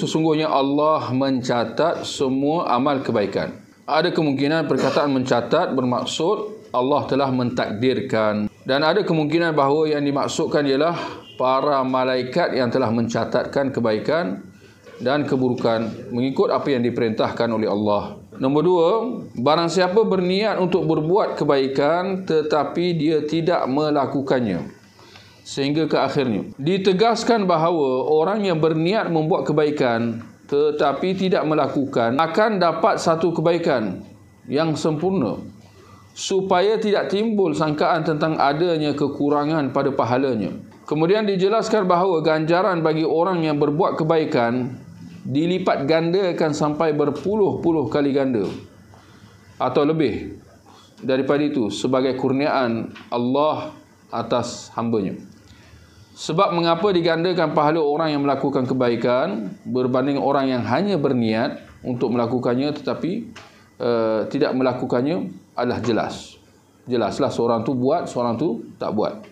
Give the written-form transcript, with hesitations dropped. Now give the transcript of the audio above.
Sesungguhnya Allah mencatat semua amal kebaikan. Ada kemungkinan perkataan mencatat bermaksud Allah telah mentakdirkan. Dan ada kemungkinan bahawa yang dimaksudkan ialah para malaikat yang telah mencatatkan kebaikan dan keburukan mengikut apa yang diperintahkan oleh Allah. Nombor dua, barang siapa berniat untuk berbuat kebaikan tetapi dia tidak melakukannya sehingga ke akhirnya. Ditegaskan bahawa orang yang berniat membuat kebaikan tetapi tidak melakukan akan dapat satu kebaikan yang sempurna supaya tidak timbul sangkaan tentang adanya kekurangan pada pahalanya. Kemudian dijelaskan bahawa ganjaran bagi orang yang berbuat kebaikan dilipat gandakan sampai berpuluh-puluh kali ganda atau lebih daripada itu sebagai kurniaan Allah atas hambanya. Sebab mengapa digandakan pahala orang yang melakukan kebaikan berbanding orang yang hanya berniat untuk melakukannya tetapi tidak melakukannya adalah jelas. Jelaslah seorang tu buat, seorang tu tak buat.